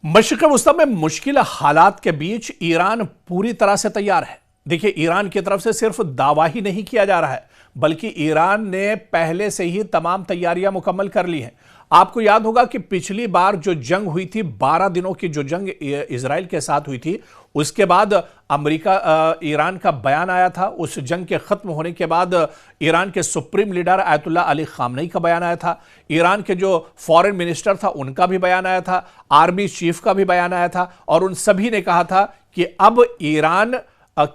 मशरिक़ वस्ता में मुश्किल हालात के बीच ईरान पूरी तरह से तैयार है। देखिए, ईरान की तरफ से सिर्फ दावा ही नहीं किया जा रहा है, बल्कि ईरान ने पहले से ही तमाम तैयारियां मुकम्मल कर ली हैं। आपको याद होगा कि पिछली बार जो जंग हुई थी, 12 दिनों की जो जंग इजराइल के साथ हुई थी, उसके बाद ईरान का बयान आया था। उस जंग के खत्म होने के बाद ईरान के supreme leader Ayatollah Ali Khamenei का बयान आया था। ईरान के जो फॉरेन मिनिस्टर था उनका भी बयान आया था, आर्मी चीफ का भी बयान आया था, और उन सभी ने कहा था कि अब ईरान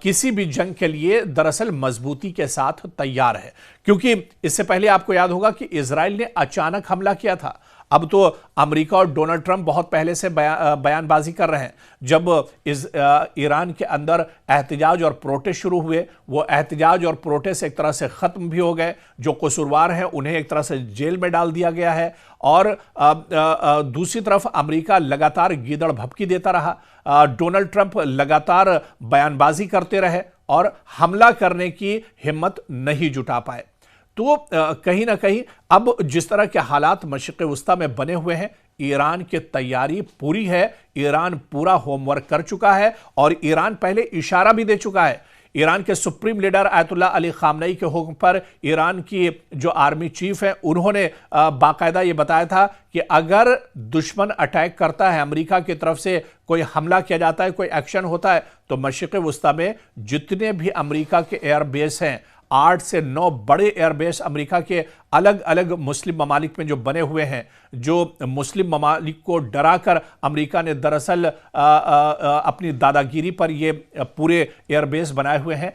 किसी भी जंग के लिए दरअसल मजबूती के साथ तैयार है। क्योंकि इससे पहले आपको याद होगा कि इजराइल ने अचानक हमला किया था। अब तो अमेरिका और डोनाल्ड ट्रंप बहुत पहले से बयानबाजी कर रहे हैं। जब ईरान के अंदर एहतजाज और प्रोटेस्ट शुरू हुए, वो एहतजाज और प्रोटेस्ट एक तरह से ख़त्म भी हो गए। जो कसूरवार हैं उन्हें एक तरह से जेल में डाल दिया गया है, और दूसरी तरफ अमेरिका लगातार गीदड़ भभकी देता रहा। डोनाल्ड ट्रंप लगातार बयानबाजी करते रहे और हमला करने की हिम्मत नहीं जुटा पाए। तो कहीं ना कहीं अब जिस तरह के हालात मशरिक़ वस्ता में बने हुए हैं, ईरान की तैयारी पूरी है। ईरान पूरा होमवर्क कर चुका है और ईरान पहले इशारा भी दे चुका है। ईरान के supreme leader Ayatollah Ali Khamenei के हुक्म पर ईरान की जो आर्मी चीफ है, उन्होंने बाकायदा ये बताया था कि अगर दुश्मन अटैक करता है, अमेरिका की तरफ से कोई हमला किया जाता है, कोई एक्शन होता है, तो मशरिक़ वस्ता में जितने भी अमेरिका के एयरबेस हैं, 8 से 9 बड़े एयरबेस अमेरिका के अलग अलग मुस्लिम ममालिक में जो बने हुए हैं, जो मुस्लिम ममालिक को डराकर अमेरिका ने दरअसल अपनी दादागिरी पर ये पूरे एयरबेस बनाए हुए हैं।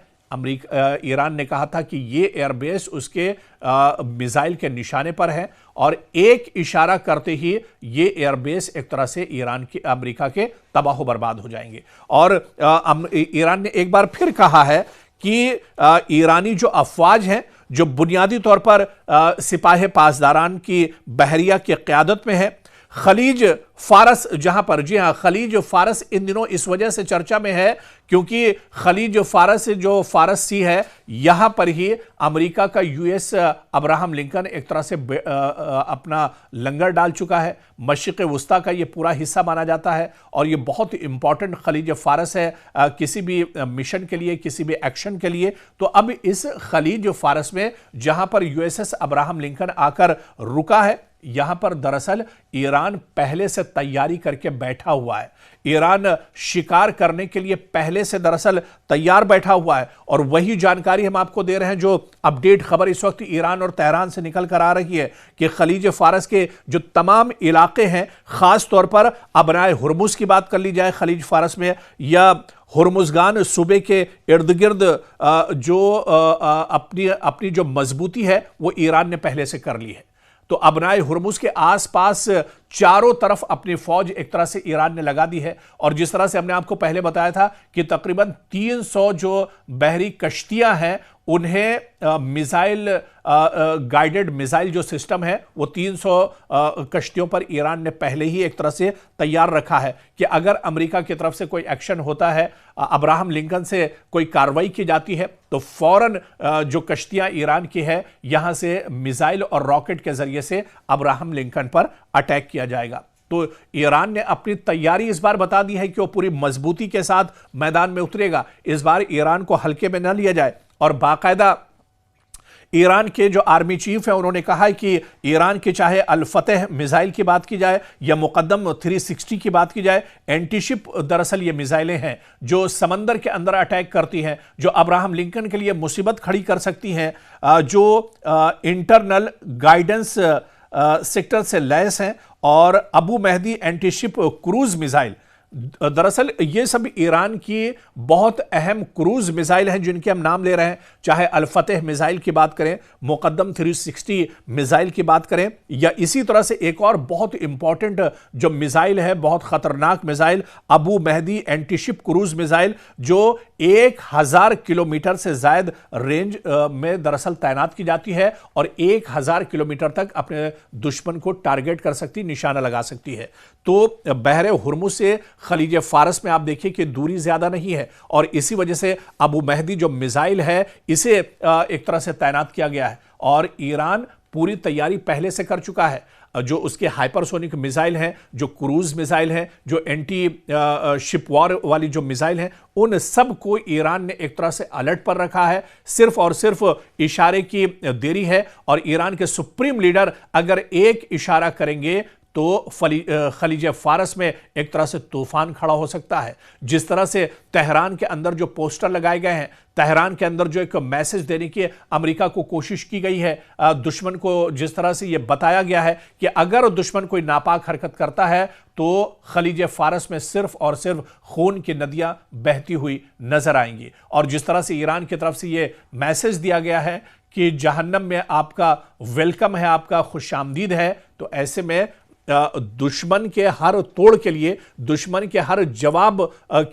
ईरान ने कहा था कि ये एयरबेस उसके मिसाइल के निशाने पर है, और एक इशारा करते ही ये एयरबेस एक तरह से अमेरिका के तबाह बर्बाद हो जाएंगे। और ईरान ने एक बार फिर कहा है कि ईरानी जो अफवाज हैं, जो बुनियादी तौर पर सिपाही पासदारान की बहरिया की क़यादत में है, खलीज फारस जहां पर, जी हां, खलीज फारस इन दिनों इस वजह से चर्चा में है क्योंकि खलीज फारस जो फारस सी है, यहां पर ही अमेरिका का यूएस अब्राहम लिंकन एक तरह से अपना लंगर डाल चुका है। मशरिक़ वस्ता का ये पूरा हिस्सा माना जाता है और ये बहुत इंपॉर्टेंट खलीज फारस है किसी भी मिशन के लिए, किसी भी एक्शन के लिए। तो अब इस खलीज फारस में जहां पर यूएसएस अब्राहम लिंकन आकर रुका है, यहां पर दरअसल ईरान पहले से तैयारी करके बैठा हुआ है। ईरान शिकार करने के लिए पहले से दरअसल तैयार बैठा हुआ है, और वही जानकारी हम आपको दे रहे हैं। जो अपडेट खबर इस वक्त ईरान और तेहरान से निकल कर आ रही है कि खलीज फारस के जो तमाम इलाके हैं, खास तौर पर अबनाए हुर्मुज की बात कर ली जाए खलीज फारस में, या हुर्मुजगान सूबे के इर्द गिर्द जो अपनी जो मजबूती है वो ईरान ने पहले से कर ली है। तो अबनाए हुर्मुज के आसपास चारों तरफ अपनी फौज एक तरह से ईरान ने लगा दी है। और जिस तरह से हमने आपको पहले बताया था कि तकरीबन 300 जो बहरी कश्तियां हैं, उन्हें मिसाइल गाइडेड मिसाइल जो सिस्टम है, वो 300 कश्तियों पर ईरान ने पहले ही एक तरह से तैयार रखा है कि अगर अमेरिका की तरफ से कोई एक्शन होता है, अब्राहम लिंकन से कोई कार्रवाई की जाती है, तो फौरन जो कश्तियां ईरान की है, यहां से मिसाइल और रॉकेट के जरिए से अब्राहम लिंकन पर अटैक किया जाएगा। तो ईरान ने अपनी तैयारी इस बार बता दी है कि वो पूरी मजबूती के साथ मैदान में उतरेगा। इस बार ईरान को हल्के में न लिया जाए। और बाकायदा ईरान के जो आर्मी चीफ हैं, उन्होंने कहा है कि ईरान के चाहे अल फतेह मिसाइल की बात की जाए या मुकद्दम 360 की बात की जाए, एंटीशिप दरअसल ये मिसाइलें हैं जो समंदर के अंदर अटैक करती हैं, जो अब्राहम लिंकन के लिए मुसीबत खड़ी कर सकती हैं, जो इंटरनल गाइडेंस सेक्टर से लैस हैं, और Abu Mahdi antiship cruise missile, दरअसल ये सब ईरान की बहुत अहम क्रूज मिसाइल हैं जिनके हम नाम ले रहे हैं। चाहे अल फतेह मिसाइल की बात करें, मुकद्दम 360 मिसाइल की बात करें, या इसी तरह से एक और बहुत इंपॉर्टेंट जो मिसाइल है, बहुत खतरनाक missile, Abu Mahdi antiship cruise missile, जो 1000 किलोमीटर से ज्यादा रेंज में दरअसल तैनात की जाती है और 1000 किलोमीटर तक अपने दुश्मन को टारगेट कर सकती, निशाना लगा सकती है। तो बहरे हुर्मुज से खलीज फारस में आप देखिए कि दूरी ज्यादा नहीं है, और इसी वजह से अबू मेहदी जो मिसाइल है, इसे एक तरह से तैनात किया गया है, और ईरान पूरी तैयारी पहले से कर चुका है। जो उसके हाइपरसोनिक मिसाइल हैं, जो क्रूज मिसाइल हैं, जो एंटी शिप वॉर वाली जो मिसाइल हैं, उन सब को ईरान ने एक तरह से अलर्ट पर रखा है। सिर्फ और सिर्फ इशारे की देरी है और ईरान के सुप्रीम लीडर अगर एक इशारा करेंगे तो खलीज फारस में एक तरह से तूफान खड़ा हो सकता है। जिस तरह से तेहरान के अंदर जो पोस्टर लगाए गए हैं, तेहरान के अंदर जो एक मैसेज देने की अमेरिका को कोशिश की गई है, दुश्मन को जिस तरह से यह बताया गया है कि अगर दुश्मन कोई नापाक हरकत करता है तो खलीज फारस में सिर्फ और सिर्फ खून की नदियां बहती हुई नजर आएंगी। और जिस तरह से ईरान की तरफ से यह मैसेज दिया गया है कि जहन्नम में आपका वेलकम है, आपका खुशामदीद है, तो ऐसे में दुश्मन के हर तोड़ के लिए, दुश्मन के हर जवाब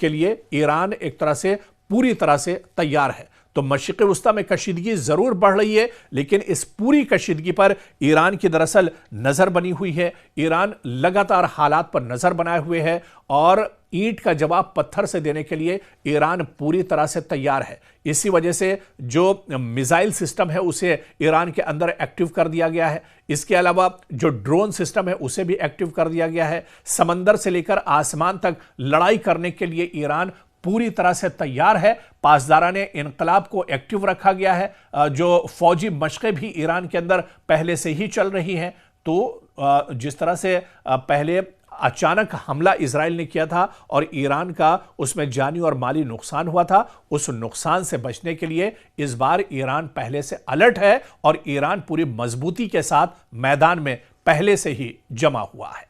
के लिए ईरान एक तरह से पूरी तरह से तैयार है। तो मशरिक़ वस्ता में कशीदगी जरूर बढ़ रही है, लेकिन इस पूरी कशीदगी पर ईरान की दरअसल नजर बनी हुई है। ईरान लगातार हालात पर नजर बनाए हुए है और ईंट का जवाब पत्थर से देने के लिए ईरान पूरी तरह से तैयार है। इसी वजह से जो मिसाइल सिस्टम है उसे ईरान के अंदर एक्टिव कर दिया गया है। इसके अलावा जो ड्रोन सिस्टम है उसे भी एक्टिव कर दिया गया है। समंदर से लेकर आसमान तक लड़ाई करने के लिए ईरान पूरी तरह से तैयार है। पासदाराने इनकलाब को एक्टिव रखा गया है। जो फौजी मशक़ें भी ईरान के अंदर पहले से ही चल रही हैं। तो जिस तरह से पहले अचानक हमला इजराइल ने किया था और ईरान का उसमें जानी और माली नुकसान हुआ था, उस नुकसान से बचने के लिए इस बार ईरान पहले से अलर्ट है और ईरान पूरी मजबूती के साथ मैदान में पहले से ही जमा हुआ है।